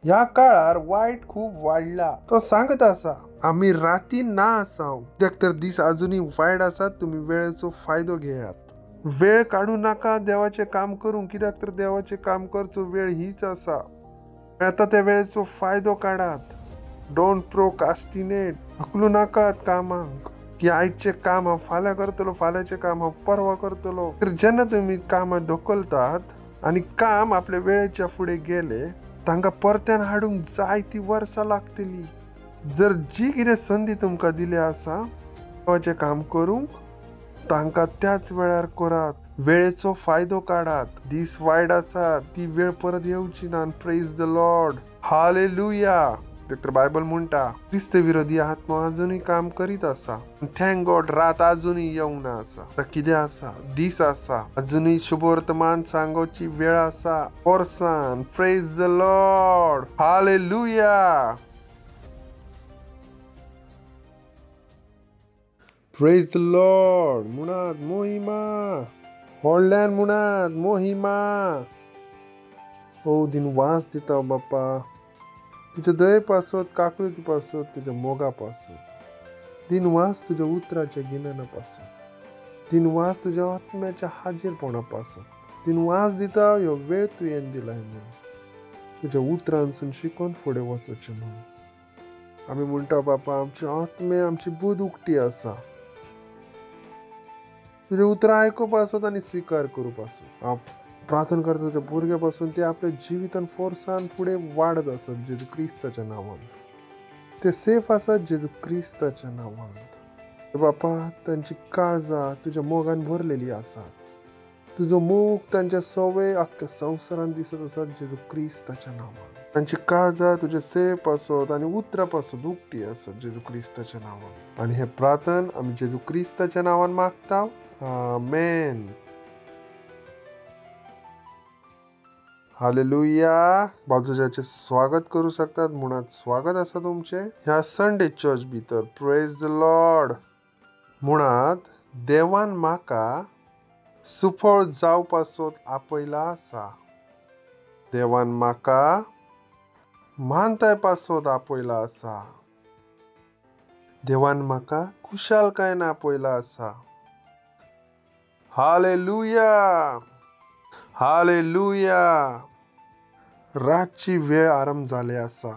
ह्या काळार वाईट खूप वाढला. तो सांगत असा आम्ही राती ना असाव कित्याक तर दीस अजूनही वाईट असतात. तुम्ही वेळेचो फायदो घेयात. वेळ काढू नका देवाचे काम करूंक कित्याक तर देवाचे काम करचो वेळ हीच असा. आता त्या वेळेचो फायदो काढात. Don't procrastinate. हकलू नाकात कामांक की आयचे काम हांव फाल्यां करतलो, फाल्यांचे काम हांव परवा करतलो. तर जेन्ना तुम्ही कामां धोकलतात आनी काम आपल्या वेळेच्या फुडें गेले तांकां परत्यान हाडूंक जायती वर्सां लागतली. जर जी कितें संदी तुमकां दिली आसा देवाचें काम करूंक तांकां त्याच वेळार करात. वेळेचो फायदो काढात. दीस वायट आसा ती वेळ परत येवची ना. Praise the lord. हालेलुया. तर बायबल म्हणटा ख्रिस्त विरोधी आत्मा अजूनही काम करीत असा. थँक गॉड रात अजूनही येवंक ना आसा. तर कितें आसा दीस आसा अजूनही शुभवर्तमान सांगोची वेळ आसा. वर्सान praise the lord. Hallelujah. Praise the lord. मुणात मोहिमा. व्हडल्यान मुणात मोहिमा. ओ दिन वास दिता बाप्पा. तुझ्या दये पासत काकृती पासत तुझ्या मोगा पासत दिनवास तुझ्या उतराच्या गिन्यानापासत दिनवास तुझ्या आत्म्याच्या हाजीरपणापासत दिनवास दिता ह्यो वेळ तुवें दिलाय म्हणून तुझ्या उतरांसून शिकून फुडें वचचें म्हणून आमी म्हणटा बापा आमचे आत्मे आमची बूद उक्ती आसा. तुझे उतरां आयकुपासत आनी स्वीकार करूपासत हांव प्रार्थना करता तुझ्या भुरग्यापासून ते आपल्या जिवितान फोर्सान फुडें वाडत आसात जेजू क्रिस्ताच्या नांवान. ते सेफ आसात जेजू क्रिस्ताच्या नांवान. बापा तांची काळजां तुझ्या मोगान भरलेली आसात. तुजो मोग तांच्या सवय आख्ख्या संवसारान दिसत आसात जेजू क्रिस्ताच्या नांवान. तांची काळजां तुझे सेफ आसत आनी उतरां पासत उक्ती आसत जेजू क्रिस्ताच्या नांवान. आनी हे प्रार्थना आमी जेजू क्रिस्ताच्या नांवान मागता. आमेन. हालेलुया. बाजूच्याचे स्वागत करू शकतात. मुळात स्वागत आसा तुमचे ह्या संडे चर्च भितर. Praise the Lord. मुळात देवान म्हाका सुफळ जावपासत आपयला आसा. देवान म्हाका म्हानताय पासत आपयला आसा. देवान म्हाका खुशालकायेन आपयला आसा. हालेलुया. हालेलुया. रातची वेळ आरंभ जाली आसा.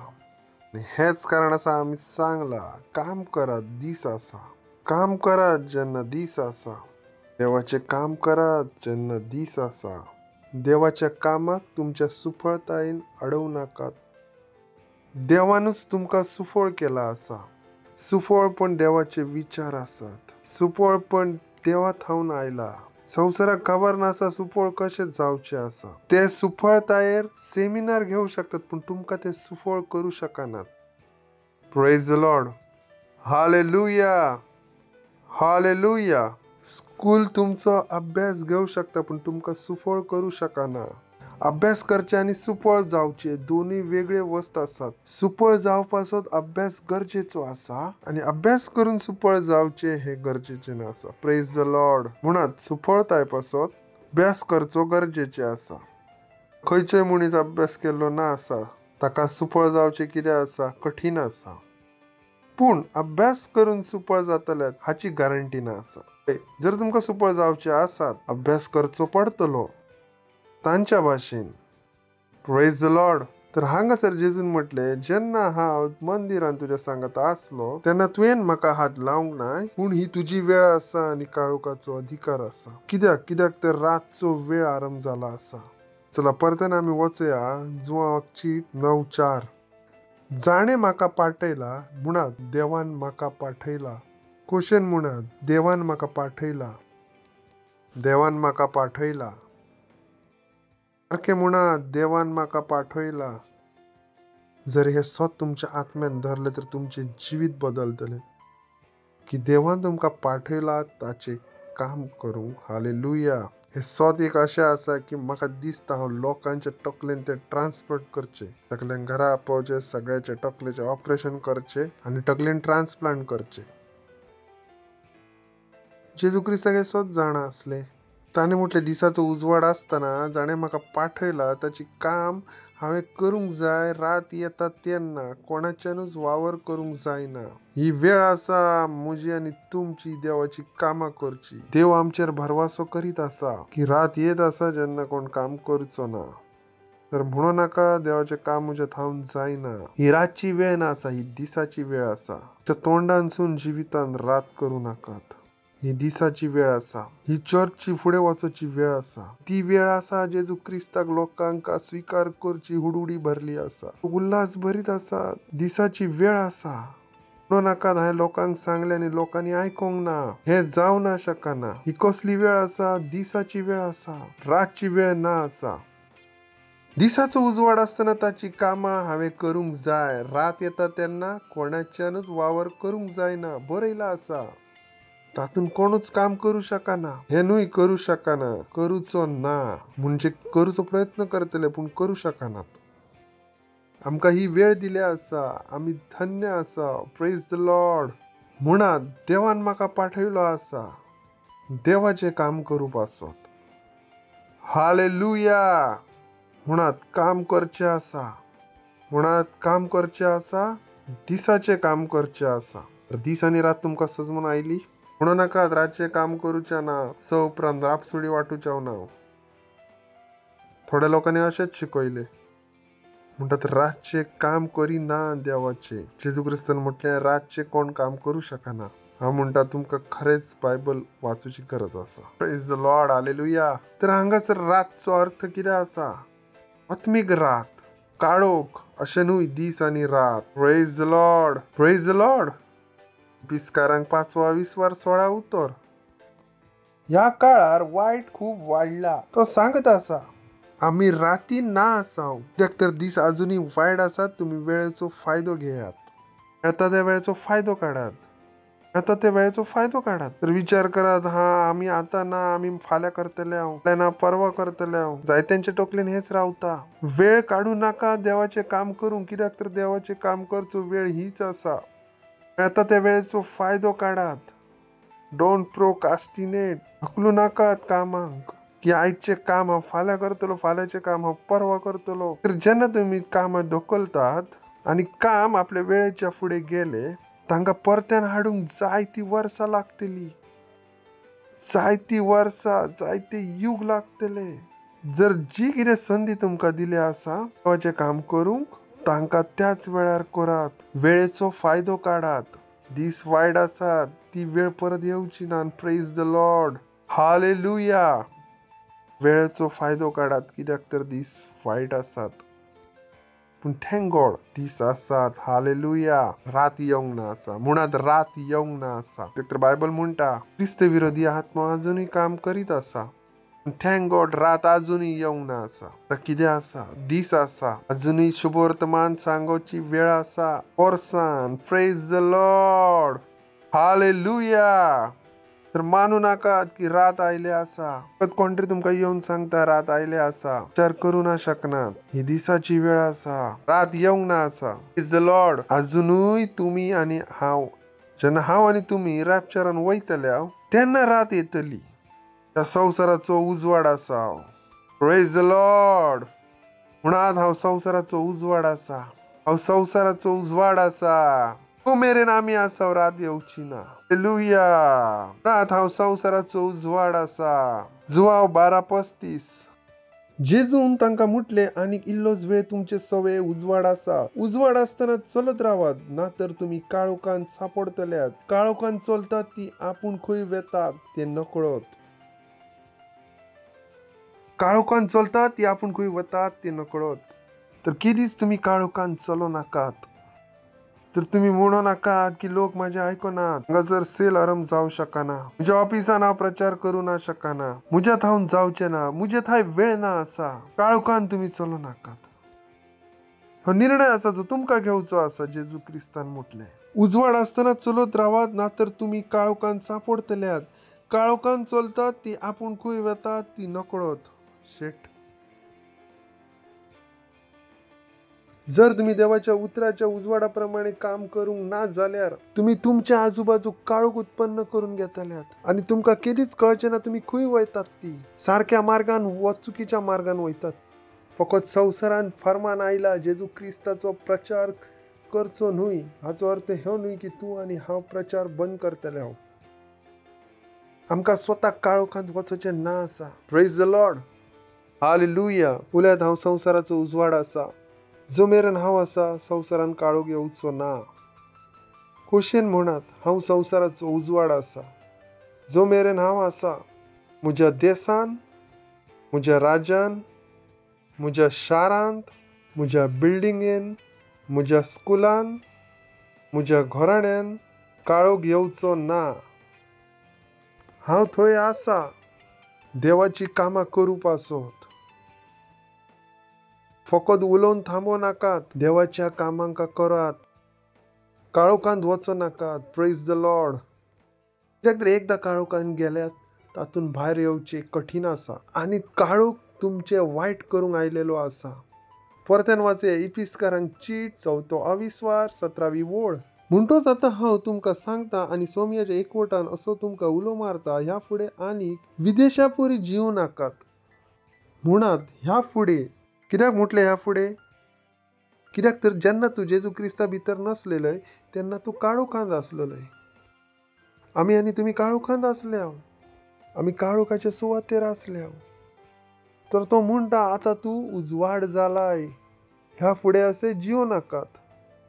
हेच कारण आसा आमी सांगला काम करात दीस आसा. काम करात जेन्ना दीस आसा. देवाचे काम करात जेन्ना दीस आसा. देवाच्या कामाक तुमच्या सुफळतायेन अडवू नाकात. देवानूच तुमकां सुफळ केला आसा. सुफळपण देवाचे विचार आसात. सुफळपण देवा थावन आयला. संवसाराक खबर नासा सुफळ कशें जावचें आसा. ते सुफळतायेर सेमिनार घेवं शकतात पूण तुमकां ते सुफळ करूं शकनात. Praise the lord. Hallelujah. Hallelujah. School तुमचो अभ्यास घेवं शकता पूण तुमकां सुफळ करूं शकना. अभ्यास करचे आनी सुफळ जावचे दोन्ही वेगळे वस्त आसात. सुफळ जावपासत अभ्यास गरजेचो आसा आनी अभ्यास करून सुफळ जावचे हे गरजेचे नासा. Praise the Lord. म्हणत सुफळताय पासत अभ्यास करचो गरजेचे आसा. खंयचोय मनीस अभ्यास केल्लो ना आसा ताका सुफळ जावचे कितें आसा कठीण आसा. पूण अभ्यास करून सुफळ जातले हाची गॅरंटी ना आसा. जर तुमकां सुफळ जावचे आसात अभ्यास करचो पडटलो तांच्या भाशेन. Praise the Lord. तर हांगासर जेजून म्हटले जेन्ना हांव मंदिरान तुज्या सांगात आसलो तेन्ना तुवें म्हाका हात लावंक नाय पूण ही तुजी वेळ आसा आनी काळोखाचो अधिकार आसा. कित्याक तर रातचो वेळ आरंभ जाला आसा. चला परतन आमी वचुया जुवांची 9:4. जाणे म्हाका पाठयला मुणात देवान म्हाका पाठयला. क्वेश्चन मुणात देवान म्हाका पाठयला. देवान म्हाका पाठयला. सारकें मुणात देवान म्हाका पाठयला. जर हे सत तुमच्या आत्म्यान धरले तर तुमचे जिवीत बदलतले की देवान तुमकां पाठयला ताचे काम करूंक. हालेलुया. हे सत एक अशें आसा की म्हाका दिसता हांव लोकांच्या तकलेन ते ट्रान्सप्लांट करचे. तकलेन घरा आपोवचे सगळ्याचे तकलेचे ऑपरेशन करचे आनी तकलेन ट्रान्सप्लांट करचे. जेजू क्रिस्ताक हे सत जाणा आसले. ताणें म्हटलें दिसाचो उजवाड आसतना जाणें म्हाका पाठयला ताची काम हांवें करूंक जाय रात येता तेन्ना कोणाच्यानूच वावर करूंक जायना. ही वेळ आसा म्हजी आनी तुमची देवाची कामां करची. देव आमचेर भरवासो करीत आसा की रात येत आसा जेन्ना कोण काम करचो ना. तर म्हणू नाका देवाचें काम म्हज्या थांवन जायना. ही रातची वेळ ना आसा, ही दिसाची वेळ आसा. तुमच्या तोंडानसून जिवितान रात करूं नाकात. ही दिसाची वेळ आसा. ही चर्चची फुडें वचोची वेळ आसा. ती वेळ आसा जेजू क्रिस्ताक लोकांक स्वीकार करची हुडहुडी भरली आसा. उल्हास भरीत आसा. दिसाची वेळ आसा. म्हणू नाकात हांवें लोकांक सांगलें आनी लोकांनी आयकोंक ना. हें जावना शकना. ही कसली वेळ आसा? दिसाची वेळ आसा. रातची वेळ ना आसा. दिसाचो उजवाड आसतना ताची कामां हांवें करूंक जाय. रात येता तेन्ना कोणाच्यानूच वावर करूंक जायना बरयला आसा. तातून कोणूच काम करू शकना. हेनूय करू शकना. करूचो ना. म्हणजे करूचो प्रयत्न करतले पूण करू शकनात. आमकां ही वेळ दिली आसा. आमी धन्य आसा. Praise the Lord. म्हणात देवान म्हाका पाठयलो आसा देवाचें काम करूं पासत. हालेलुया. म्हणात काम करचें आसा. म्हणात काम करचें आसा. दिसाचें काम करचें आसा. दीस आनी रात तुमकां सजमून आयली. म्हणू नाकात रातचें काम करूचें ना. स उपरांत रापसुडी वाटूच्या ना. थोड्या लोकांनी अशेंच शिकयले. म्हणटात रातचें काम करिना देवाचें. जेजू क्रिस्तान म्हटलें रातचें कोण काम करूं शकना. हांव म्हणटा तुमकां खरेंच बायबल वाचूची गरज आसा. Praise the lord. हालेलुया. तर हांगासर रातचो अर्थ कितें आसा? आत्मीक रात, काळोख अशें न्हय दीस आनी रात. Praise the lord. Praise the lord. पिस्कारांक 5:20 उतर. ह्या काळार वायट खूब वाडला. तो सांगत आसा आमी राती ना आसाव. कित्याक तर दीस अजुनूय वायट आसात. तुमी वेळेचो फायदो घेयात. येता त्या वेळेचो फायदो काडात. येता त्या वेळेचो फायदो काडात. तर विचार करात आमी आतां ना आमी फाल्यां करतले हांव. फाल्यां ना परवा करतले हांव. जायत्यांच्या तोकलेन हेच रावता. वेळ काडू नाका देवाचें काम करूंक. कित्याक तर देवाचें काम करचो वेळ हीच आसा. येता त्या वेळेचो फायदो काडात. Don't procrastinate. धकलू नाकात कामांक की आयचें काम हांव फाल्यां करतलो, फाल्यांचें काम हांव परवा करतलो. तर जेन्ना तुमी कामां धकलतात आनी काम आपल्या वेळेच्या फुडें गेले तांकां परत्यान हाडूंक जायतीं वर्सां लागतलीं. जायतीं वर्सां, जायते युग लागतले. जर जी कितें संदी तुमकां दिली आसा देवाचें काम करूंक तांकां त्याच वेळार करात. वेळेचो फायदो काडात. दीस वायट आसात. ती वेळ परत येवची ना. Praise the lord. हालेलुया. वेळेचो फायदो काडात. कित्याक तर दीस वायट आसात. पूण थँक गॉड दीस आसात. हालेलुया. रात येवंक ना आसा. म्हणात रात येवंक ना आसा. तर बायबल म्हणटा क्रिस्त विरोधी आत्मा अजुनूय काम करीत आसा. थँक गॉड रात अजुनूय येवंक ना आसा. तर कितें आसा? दीस आसा. अजुनूय शुभ वर्तमान सांगोची वेळ आसा. वर्सान. Praise the lord. हालेलुया. तर मानू नाकात की रात आयले आसा. कोण तरी तुमकां येवन सांगता रात आयले आसा. विचार करूं ना शकनात. ही दिसाची वेळ आसा. रात येवंक ना आसा. Praise the Lord. अजुनूय तुमी आनी हांव जेन्ना हांव आनी तुमी रॅप्चरान वयतले तेन्ना रात येतली. त्या संवसाराचो उजवाड आसा. Praise the Lord. म्हणात हांव संवसाराचो उजवाड आसा. हांव संवसाराचो उजवाड आसा. तो मेरेन आमी आसाव रात येवची ना. हालेलुया. म्हणात हांव संवसाराचो उजवाड आसा. जुवांव 12:35. जेजून तांकां म्हटलें आनीक इल्लोच वेळ तुमचे सवे उजवाड आसा. उजवाड आसतना चलत रावात ना तर तुमी काळोखान सापडतल्यात. काळोखान चलतात ती आपूण खंय वेतात ते नकळत. काळोखान चलतात ती आपूण खंय वतात ते नकळत. तर कितेंच तुमी काळोखान चलो नाकात. तर तुमी म्हणू नाकात की लोक म्हाजे आयकनात. हांगासर सेल आरंभ जावं शकना. म्हज्या ऑफिसान हांव प्रचार करूं ना शकना. म्हज्यात हांव जावचें ना. म्हजे थंय वेळ ना आसा. काळोखान तुमी चलो नाकात. हो निर्णय आसा जो तुमकां घेवचो आसा. जेजू क्रिस्तान म्हटलें उजवाड आसतना चलत रावात ना तर तुमी काळोखान सापडतल्यात. काळोखान चलतात ती आपूण खंय वेतात ती नकळत. जर तुम्ही देवाच्या उतराच्या उजवाडा प्रमाणे काम करूंक ना जाल्यार तुम्ही तुमच्या आजूबाजूक काळोख उत्पन्न करून घेतल्यात आणि तुमकां केदीच कळचें ना तुम्ही खंय वयतात ती. सारक्या मार्गान व चुकीच्या मार्गान वयतात. फकत संवसारान फर्मान आयला जेजू क्रिस्ताचो प्रचार करचो न्हय, हाचो अर्थ ह्यो न्हय की तूं आनी हांव प्रचार बंद करतले हांव. आमकां स्वताक काळोखांत वचोचें ना आसा. Praise the lord. हालेलुया. उल्यात हांव संवसाराचो उजवाड आसा. जो मेरेन हांव आसा संवसारान काळोख येवचो ना. खोशयेन म्हणात, हांव संवसाराचो उजवाड आसा. जो मेरेन हांव आसा, म्हज्या देसान, म्हज्या राज्यान, म्हज्या शारांत, म्हज्या बिल्डिंगेन, म्हज्या स्कुलान, म्हज्या घराण्यान काळोख येवचो ना. हांव थंय आसा देवाची कामां करू पासत. फकत उलोवन थांबो नाकात, देवाच्या कामांक करात. काळोखांत वचो नाकात. Praise the Lord. कित्याक तर एकदां काळोखांत गेल्यात तातूंत भायर येवचें कठीण आसा आनी काळोख तुमचे वायट करूंक आयलेलो आसा. परत्यान वाचूया इफिसकारांक चीट 4थो अविस्वार 17वी ओळ. म्हणटोच आतां हांव तुमकां सांगता आनी सोमयाच्या एकवटान असो तुमकां उलो मारता, ह्या फुडें आनीक विदेशा परी जिवूं नाकात. म्हणात ह्या फुडें. कित्याक म्हटलें ह्या फुडें? कित्याक तर जेन्ना तूं जेजू क्रिस्ता भितर नसलेलय तेन्ना तूं काळोखांत आसलेलय. आमी आनी तुमी काळोखांत आसल्या. आमी काळोखाच्या सुवातेर आसल्या. तर तो म्हणटा आतां तूं उजवाड जालाय. ह्या फुडें अशें जिवूं नाकात.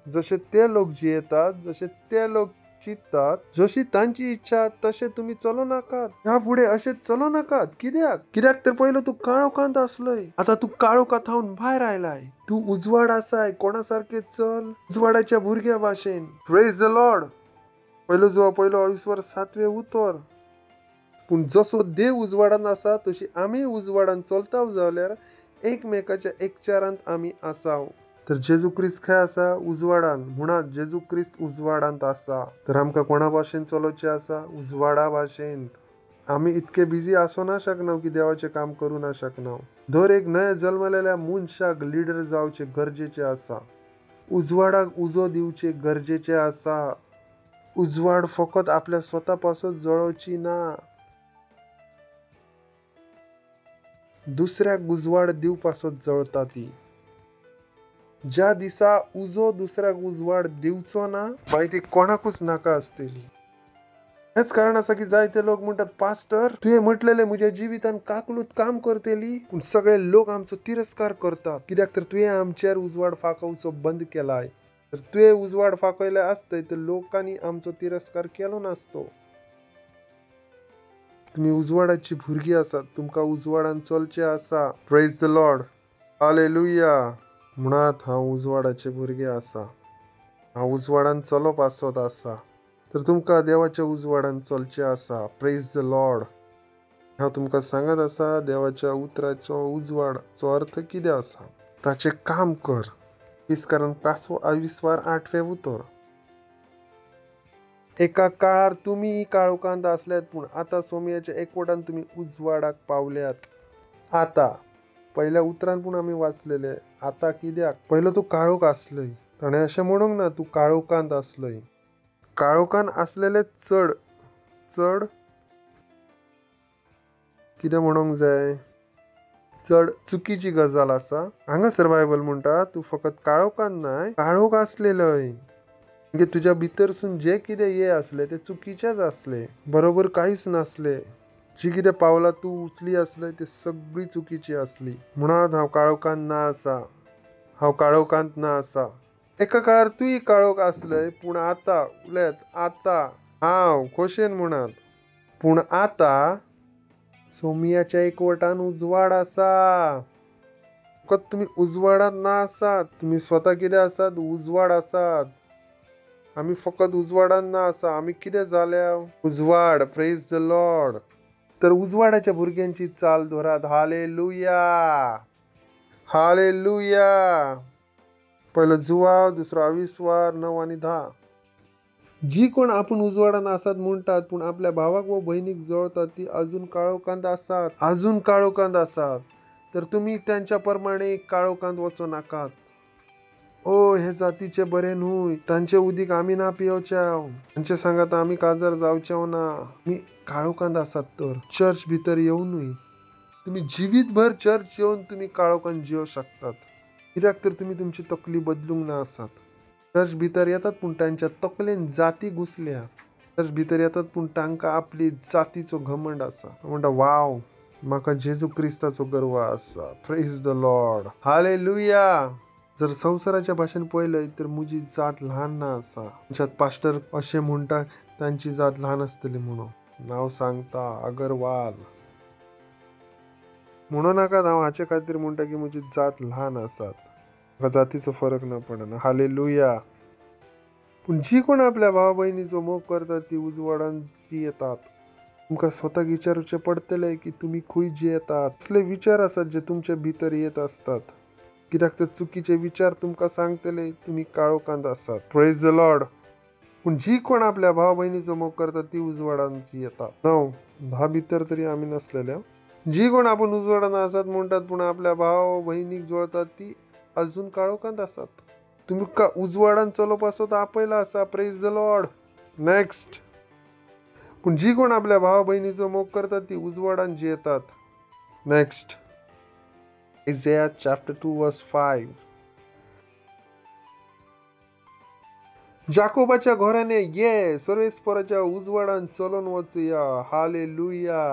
जशे ते लोक जियेतात, जशे ते लोक चिंततात, जशी तांची इच्छा तशें तुमी चलो नाकात. ह्या फुडें अशें चलो नाकात. कित्याक तर पयलो तूं काळोखांत आसलय. आतां तूं काळोखांतावन भायर आयलाय. तूं उजवाड आसाय. कोणा सारकें चल, उजवाडाच्या भुरग्या भाशेन. Praise the Lord. पयलो अविस्वार 7वें उतर. पूण जसो देव उजवाडान आसा तशी आमी उजवाडान चलताव जाल्यार एकमेकाच्या एकचारांत आमी आसाव. तर जेजू क्रिस्त खंय आसा? उजवाडान. म्हणा जेजू क्रिस्त उजवाडांत आसा. तर आमकां कोणा भाशेन चलोवचें आसा? उजवाडा भाशेन. आमी इतके बिजी आसो ना शकनाव की देवाचें काम करूं ना शकनाव. दर एक नये जल्मलेल्या मनशाक लिडर जावचें गरजेचें आसा. उजवाडाक उजो दिवचें गरजेचें आसा. उजवाड फकत आपल्या स्वता पासत जळोवची ना. दुसऱ्याक उजवाड दिव पासत जळता ती. ज्या दिसा उजो दुसऱ्याक उजवाड दिवचो ना, मागीर ती कोणाकूच नाका आसतली. हेच कारण आसा की जायते लोक म्हणटात, पास्टर तुवें म्हटलेलें म्हज्या जिवितान काकलूत काम करतली, पूण सगळे लोक आमचो तिरस्कार करतात. कित्याक तर तुवें आमचेर उजवाड फांकोवचो बंद केलाय. तर तुवें उजवाड फांकयले आसतय तर लोकांनी आमचो तिरस्कार केलो नासतो. तुम्ही उजवाडाची भुरगीं आसात. तुमकां उजवाडान चलचें आसा. Praise the lord. हालेलुया. म्हणात हांव उजवाडाचे भुरगें आसा. हांव उजवाडान चलप आसत आसा. तर तुमकां देवाच्या उजवाडान चलचें आसा. Praise the Lord. हांव तुमकां सांगत आसा देवाच्या उतराचो उजवाडाचो अर्थ कितें आसा. ताचें काम कर. इफिसकारांक 5वो अविस्वार 8वें उतर. एका काळार तुमी काळोखांत आसल्यात पूण आतां सोमयाच्या एकवटान तुमी उजवाडाक पावल्यात. आतां पयल्या उतरान पूण आमी वाचलेले. आतां कित्याक? पयलो तूं काळोख आसलय. ताणें अशें म्हणूंक ना तूं काळोखांत आसलय. काळोखान आसलेले चड कितें म्हणूंक जाय? चड चुकीची गजाल आसा. हांगासर बायबल म्हणटा तूं फकत काळोखांत नाय, काळोख आसलेलय. म्हणजे तुज्या भितरसून जे कितें हे आसले ते चुकीचेच आसले. बरोबर कांयच नासले. जी कितें पावलां तूं उचली आसलय ती सगळी चुकीची आसली. म्हणात हांव काळोखांत ना आसा. हांव काळोखांत ना आसा. एका काळार तूंय काळोख आसलय पूण आतां उलयत आतां हांव खोशयेन म्हणात. पूण आतां सोमयाच्या एकवटान उजवाड आसा. फकत तुमी उजवाडांत ना आसात. तुमी स्वता कितें आसात? उजवाड आसात. आमी फकत उजवाडान ना आसा. आमी कितें जाल्या? उजवाड. Praise the Lord. तर उजवाडाच्या भुरग्यांची चाल धरात. हालेलुया. हालेलुया. पयलो जुवाव, दुसरो अविस्वार 9 आनी 10. जी कोण आपूण उजवाडान आसात म्हणटात पूण आपल्या भावाक व भयणीक जळतात ती अजून काळोखांत आसात. अजून काळोखांत आसात. तर तुमी त्यांच्या प्रमाणे काळोखांत वचो नाकात. ओ हे जातीचे बरे न्हय. तांचे उदीक आमी ना पिवच्याव. तांचे सांगात आमी काजार जावचेव ना. आमी काळोखांत आसात तर चर्च भितर येवनूय तुम्ही जिवीतभर चर्च येऊन तुम्ही काळोखान जिवू शकतात. कित्याक तर तुम्ही तुमची तकली बदलूंक ना आसात. चर्च भितर येतात पूण तांच्या तकलेन जाती घुसल्या. चर्च भितर येतात पूण तांकां आपली जातीचो घमंड आसा. म्हणटा वाव, म्हाका जेजू क्रिस्ताचो गर्व आसा. Praise the lord. हालेलुया. जर संवसाराच्या भाशेन पळयलय तर म्हजी जात ल्हान ना आसा. आमच्यात पास्टर अशें म्हणटा तांची जात ल्हान आसतली म्हणून. नांव सांगता अगरवाल. म्हणू नाकात हांव हाचे खातीर म्हणटा की म्हजी जात ल्हान आसात. म्हाका जातीचो फरक न पडना. हालेलुया. पूण जी कोण आपल्या भावा भयणीचो मोग करतात ती उजवाडान जियेतात. तुमकां स्वताक विचारचें पडटलें की तुमी खंय जियेतात. असले विचार आसात जे तुमच्या भितर येत असतात. कित्याक ते चुकीचे विचार तुमकां सांगतले तुमी काळोखांत आसात. Praise the Lord. पूण जी कोण आपल्या भावा भयणीचो मोग करतात ती उजवाडान जियेतात. 9:10 भितर तरी आमी नसलेल्या. जी कोण आपण उजवाडान आसात म्हणटात पूण आपल्या भावा भयणीक जोडतात ती अजून काळोखांत आसात. तुमकां उजवाडान चलोवपासोत आपयला आसा. Praise the Lord. नेक्स्ट. पूण जी कोण आपल्या भावा भयणीचो मोग करतात ती उजवाडान जियेतात. नेक्स्ट. Isaiah chapter 2 verse 5. जाकोबाच्या घराने ये, सर्वेस्पराच्या उजवाडान चलोन वचुया. हालेलुया.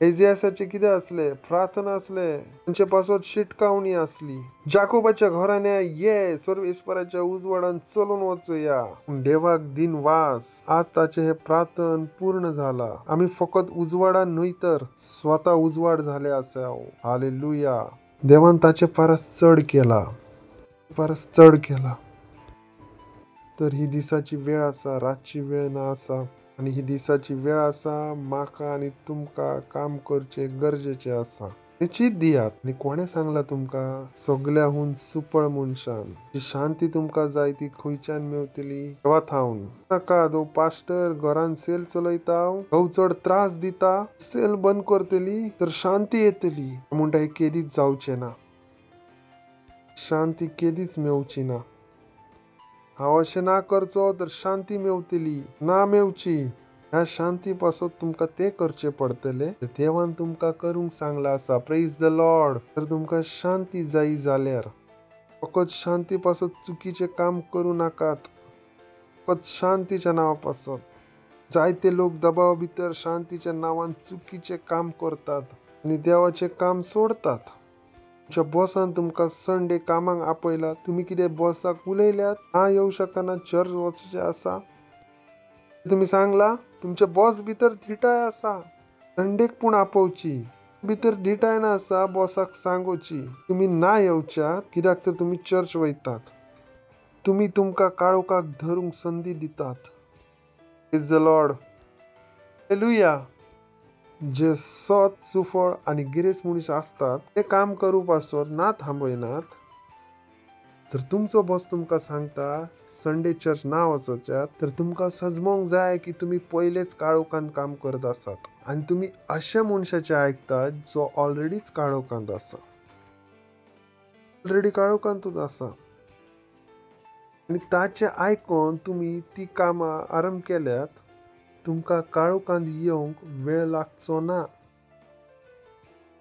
इझायासाचे कितें असले? प्रार्थना असले. तांचे पासत शिटकावणी असली. जाकोबाच्या घराने ये, सर्वेस्पराच्या उजवाडान चलोन वचुया. देवाक दिन वास. आज ताचे हे प्रार्थन पूर्ण झाला. आम्ही फकत उजवाडान न्हय तर स्वतः उजवाड झाले असा. हालेलुया. देवान ताचे परस चढ केला. तर ही दिसाची वेळ आसा, रातची वेळ ना आसा. आणि ही दिसाची वेळ आसा म्हाका आणि तुमका काम करचे गरजेचे आसा. निश्चित दियात. आणि कोणे सांगला तुमका? सगळ्याहून सुपळ मनशान. जी शांती तुमका जाय ती खंयच्यान मेवतली? देवा थावन. नाका दो पास्टर घरान सेल चलयता, घोव चड त्रास दिता, सेल बंद करतली तर शांती येतली. म्हणटा हे केदीच जावचे ना. शांती केदीच मेवची ना. हांव अशें ना करचो तर शांती मेवतली, ना मेवची. ह्या शांती पासत तुमकां ते करचे पडटले देवान तुमकां करूंक सांगला आसा. Praise the Lord. तर तुमकां शांती जायी जाल्यार फकत शांती पासत चुकीचे काम करूं नाकात. फकत शांतीच्या नांवा पासत जायते लोक दबावा भितर शांतीच्या नांवान चुकीचे काम करतात आणि देवाचे काम सोडतात. तुमच्या बॉसान तुमकां संडे कामाक आपयला, तुम्ही कितें बॉसाक उलयल्यात? ना येऊ शकना, चर्च वचचे आसा. तुम्ही सांगला तुमच्या बॉस भितर धिटाय आसा. संडेक पूण आपोवची. भितर धिटाय ना आसा बॉसाक सांगोची. तुम्ही ना येवच्यात कित्याक तर तुम्ही चर्च वयतात. तुम्ही तुमकां काळोखाक धरूंक संधी दितात. Praise the lord. हालेलुया. जे सत, सुफळ आणि गिरेस मनीस असतात ते काम करू पासत ना थांबयनात. जर तुमचो बॉस तुमकां सांगता संडे चर्च ना वचोच्यात तर तुमकां सजमोंक जाय की तुम्ही पयलेच काळोखांत काम करत आसात आणि तुम्ही अशा मनशाचे ऐकतात जो ऑलरेडीच काळोखांत आसा. ऑलरेडी काळोखांतूच आसा आणि ताचे आयकोन तुम्ही ती कामां आरंभ केल्यात. तुमकां काळोखांत येवंक वेळ लागचो ना.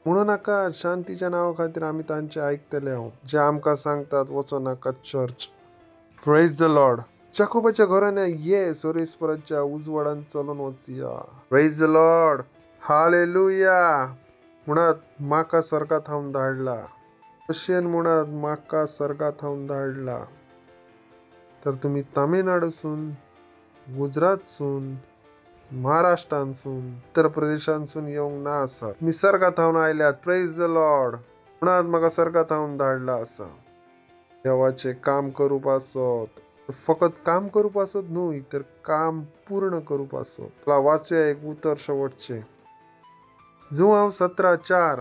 म्हणू नाका शांतीच्या नांवा खातीर आमी तांचे आयकतले जे आमकां सांगतात वचो नाका चर्च. Praise the lord. जाकोबाच्या घराने ये, सर्वेस्पराच्या उजवाडान चलोन वचुया. Praise the lord. हालेलुया. म्हणत म्हाका सर्गात हांव धाडला. अशें म्हणत म्हाका सर्गात हांव धाडला. तर तुम्ही तामिळनाडूसून, गुजरातसून, महाराष्ट्रांसून, उत्तर प्रदेशांसून येवंक ना आसात. तुम्ही सर्गात हांव आयल्यात. Praise the Lord. म्हणत म्हाका सर्गात हांव धाडला आसा. देवाचे काम करू पासत. फकत काम करू पासत न्हय तर काम पूर्ण करू पासत. चला वाचूया एक उतर शेवटचे. जुआंव 17:4.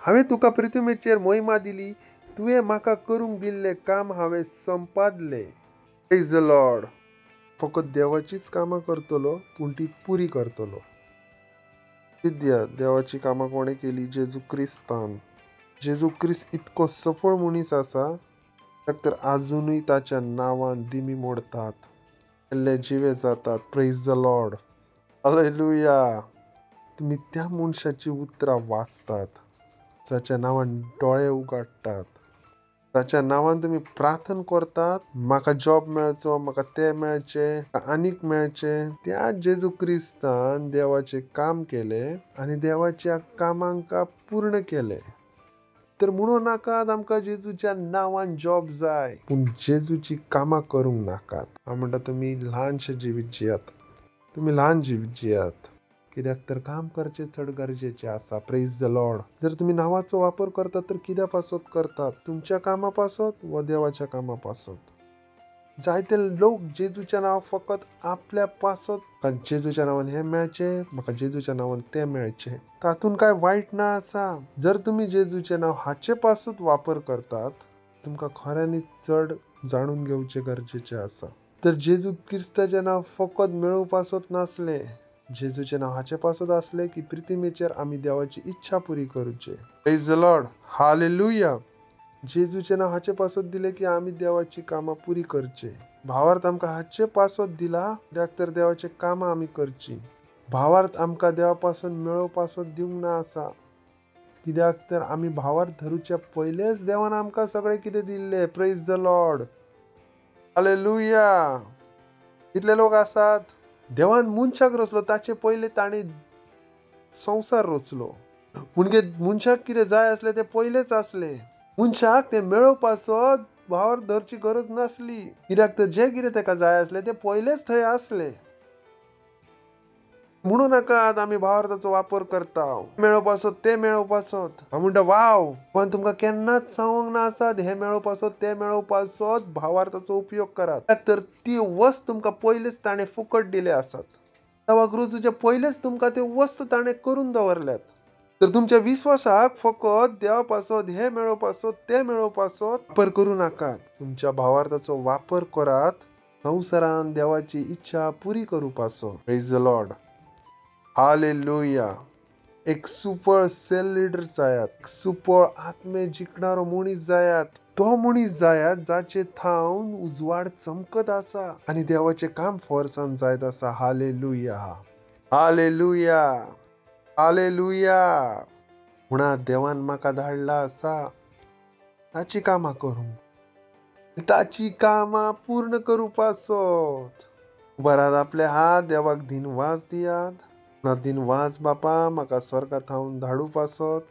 हांवें तुका पृथ्वीचेर महिमा दिली. तुवें म्हाका करूंक दिल्लें काम हांवें संपादलें. Praise the Lord. फकत देवाचीच कामां करतलो पूण ती पुरी करतलो. देवाची कामां कोणें केली? जेजू क्रिस्तान. जेजू क्रिस्त इतको सफळ मनीस आसा तर अजूनय ताच्या नांवान दिमी मोडतात. जिवे जातात. Praise the lord. हालेलुया. तुम्ही त्या मनशाची उतरां वाचतात, जाच्या नावान डोळे उगडटात, ताच्या नावान तुम्ही प्रार्थना करतात, म्हाका जॉब मेळचो, म्हाका ते मेळचे, आनीक मेळचे. त्या जेजू क्रिस्तान देवाचे काम केले आणि देवाच्या कामांक पूर्ण केले. तर म्हणू नाकात आमकां जेजूच्या नावान जॉब जाय, पूण जेजूची कामां करूंक नाकात. हांव म्हणटा तुम्ही ल्हानशे जिवीत जियात, तुम्ही ल्हान जिवीत जियात, कित्याक तर काम करचे चड गरजेचे आसा. Praise the Lord. जर तुम्ही नावाचो वापर करतात तर कित्या पासत करतात? तुमच्या कामा पासत व देवाच्या कामा पासत. जायते लोक जेजूच्या नांव फकत आपल्या पासत, जेजूच्या नावान हे मेळचे, म्हाका जेजूच्या नावान ते मेळचे. तातून काय वाईट ना आसा. जर तुम्ही जेजूचे नाव हाचे पासून वापर करतात, तुमकां खऱ्यांनी चड जाणून घेवचे गरजेचे आसा. तर जेजू क्रिस्ताचे नाव फकत मेळोवपासत नासले, जेजूचे नाव हाचे पासून असले की पृथ्वीचेर आमी देवाची इच्छा पुरी करूचे. Praise the lord. हालेलुया. जेजूचे नाव हाचे पासत दिले की आम्ही देवाची कामां पुरी करचे. भावार्थ आमकां हाचे पासत दिला कित्याक तर देवाचे कामां आमी करची. भावार्थ आमकां देवापासून मेळोवपासत दिवंक ना आसा, कित्याक तर आमी भावार्थ धरूच्या पयलेच देवान आमकां सगळें कितें दिल्लें. Praise the lord. हालेलुया. कितले लोक आसात, देवान मनशाक रचलो ताचे पयले ताणें संसार रचलो, म्हणजे मनशाक कितें जाय आसलें ते पयलेच आसले. मनशाक ते मेळोवपासत भावार्थ धरची गरज नासली, कित्याक तर जे कितें ताका जाय आसलें ते पयलेच थंय आसले. म्हणू नाकात आमी भावार्थाचो वापर करता मेळोवपासत ते मेळोवपासत. हांव म्हणटा वाव, पण तुमकां केन्नाच सांगूंक ना आसात हे मेळोवपासत ते मेळोवपासत भावार्थाचो उपयोग करात, तर ती वस्त तुमकां पयलीच ताणें फुकट दिले आसात. देवा क्रुजूचे पयलेच तुमकां त्यो वस्त ताणें करून दवरल्यात. तर तुमच्या विश्वासाक फकत देवा पासत हे मेळोवपासत ते मेळोवपासत वापर करूं नाकात. तुमच्या भावार्थाचो वापर करात संवसारान देवाची इच्छा पुरी करू पासत. Praise the lord. हालेलुया. एक सुपर सेल लीडर जायात, सुपर आत्मे जिखणारो मनीस जायात. तो मनीस जायात जाचे थावन उजवाड चमकत आसा आणि देवाचे काम फोर्सान जायत आसा. हालेलुया. हालेलुया. हालेलुया. म्हणा देवान म्हाका धाडला आसा ताची कामां करूंक, ताची कामां पूर्ण करू पासत. बरात आपले हात देवाक दिनवास दियात. दिनवास बापा म्हाका स्वर्गात थावन धाडू पासत.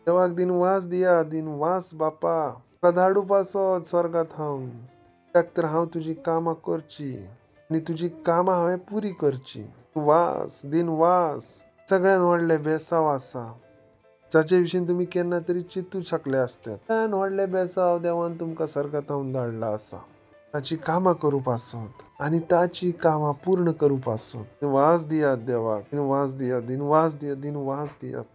देवाक दिनवास दिया. दिनवास बापा म्हाका धाडू पासत स्वर्गात थावन, कित्याक तर हांव तुजी कामां करची आनी तुजी कामां हांवें पुरी करची. वास दिनवास सगळ्यान व्हडले बेसाव आसा, जाचे विशीं तुमी केन्ना तरी चिंतू शकले आसतात. सगळ्यान व्हडले बेसाव देवान तुमकां स्वर्गात थावन धाडला आसा, ताची कामां करू पासत आनी ताची कामां पूर्ण करू पासत. दिनवास दियात देवाक. दिनवास दियात. दिनवास दियात. दिनवास दियात.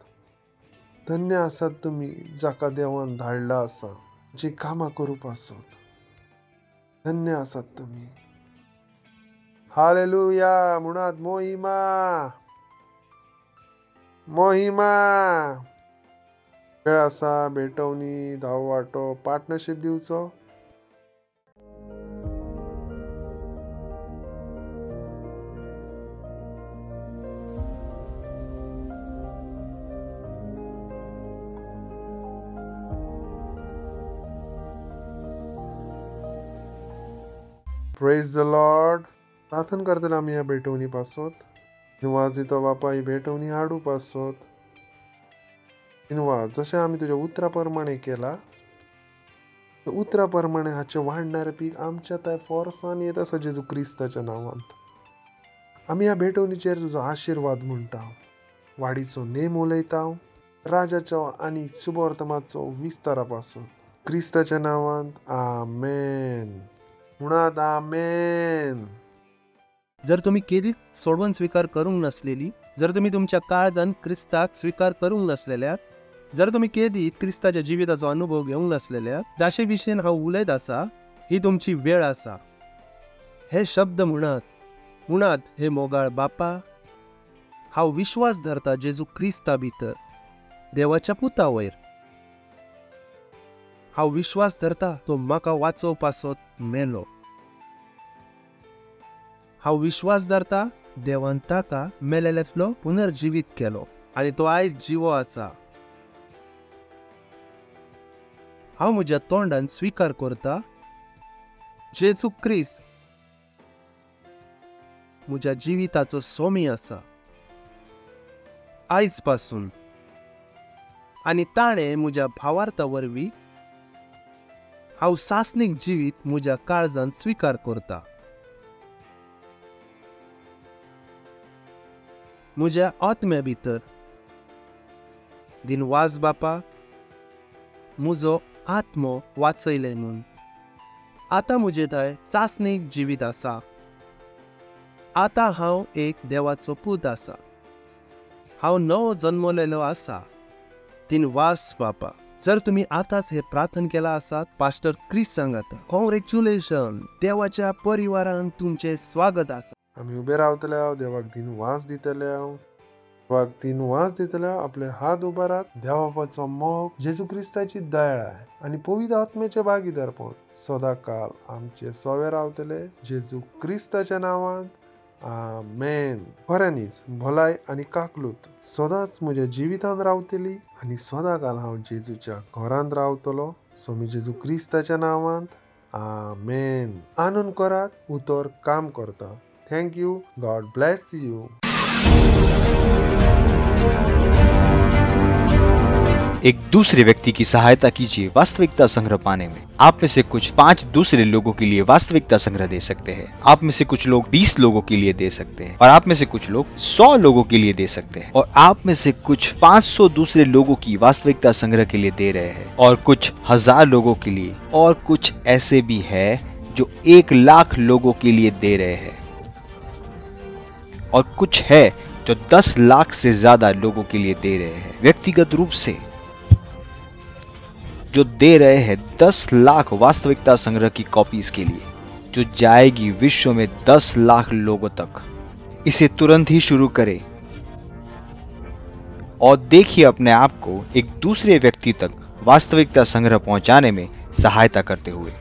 धन्य आसात तुमी जाका देवान धाडला आसा जी कामां करू पासत. धन्य आसात तुमी. हालेलुया. म्हणत मोहिमा मोहिमा. वेळ आसा भेटवणी धाव वाटो पार्टनरशीप दिवचो. Praise the Lord. प्रार्थना करतना आमी ह्या भेटवणी पासत. दिनवास दितो बापा ही भेटवणी हाडू पासत. दिनवास जशें आमी तुज्या उतरा प्रमाणे केला, उतरा प्रमाणे हाचे वाडणारे पीक आमच्या थंय फोर्सान येत आसा जेजू क्रिस्ताच्या नांवांत. आमी ह्या भेटवणीचेर तुजो आशिर्वाद म्हणटा. वाडीचो नेम उलयता राजाचो आनी शुभवर्तमाचो विस्तारा पासून क्रिस्ताच्या नांवांत. आमेन. म्हणत आमेन. जर तुम्ही केदीत सोडवण स्वीकार करूंक नसलेली, जर तुम्ही तुमच्या काळजान क्रिस्ताक स्वीकार करूंक नसलेल्यात, जर तुम्ही केदीत क्रिस्ताच्या जिविताचो अनुभव घेवंक नसलेल्यात, जाचे विशयीन हांव उलयत आसा ही तुमची वेळ आसा. हे शब्द म्हणत हे मोगाळ बापा, हांव विश्वास धरता जेजू क्रिस्ता भितर देवाच्या पुता वयर. हांव विश्वास धरता तो म्हाका वाचोवपासत मेलो. हांव विश्वास धरता देवान ताका मेलेल्यांतलो पुनर्जीवित केलो आनी तो आयज जिवो आसा. हांव म्हज्या तोंडान स्वीकार करता जेजू क्रिस्त म्हज्या जिविताचो स्वामी आसा आयज पासून, आनी ताणें म्हज्या भावार्था वरवीं हांव सासणीक जिवीत म्हज्या काळजांत स्वीकार करता. म्हज्या आत्म्या भितर दिनवास बापा म्हजो आत्मो वाचयले म्हूण आतां म्हजे थंय सासणीक जिवीत आसा. आतां हांव एक देवाचो पूत आसा. हांव नवो जन्मलेलो आसा. दिनवास बापा, जर तुम्ही आतांच हे प्रार्थना केला आसात, पास्टर क्रिस सांगाता कॉंग्रॅच्युलेशन. देवाच्या परिवारान तुमचे स्वागत आसा. आम्ही उभे रावतले हांव देवाक दिनवास दितले हांव देवाक दिनवास दितले हांव. आपले हात उबारात. देवा बापाचो मोग, जेजू क्रिस्ताची दयाळाय आनी पवित्र आत्म्याचे भागीदारपण सदा काल आमचे सोवे रावतले. जेजू क्रिस्ताच्या नांवान आमेन. खऱ्यांनीच भलाय आनी काकलूत सदांच म्हज्या जिवितांत रावतली आनी सदा काल हांव जेजूच्या घरांत रावतलो. स्वामी जेजू क्रिस्ताच्या नांवांत आमेन. आनंद करात, उतर काम करता. Thank you. God bless you. एक दूसरे व्यक्ति की सहायता कीजिए वास्तविकता संग्रह पाने में। आप में से कुछ 5 दूसरे लोगों के लिए वास्तविकता संग्रह दे सकते हैं। आप में से कुछ लोग 20 लोगों के लिए दे सकते हैं और आप में से कुछ लोग 100 लोगों के लिए दे सकते हैं और आप में से कुछ 500 दूसरे लोगों की वास्तविकता संग्रह के लिए दे रहे हैं और कुछ 1000 लोगों के लिए और कुछ ऐसे भी है जो 1,00,000 लोगों के लिए दे रहे हैं और कुछ है जो 10 लाख से ज्यादा लोगों के लिए दे रहे हैं। व्यक्तिगत रूप से जो दे रहे हैं 10 लाख वास्तविकता संग्रह की कॉपीज के लिए, जो जाएगी विश्व में 10 लाख लोगों तक। इसे तुरंत ही शुरू करें और देखिए अपने आप को एक दूसरे व्यक्ति तक वास्तविकता संग्रह पहुंचाने में सहायता करते हुए।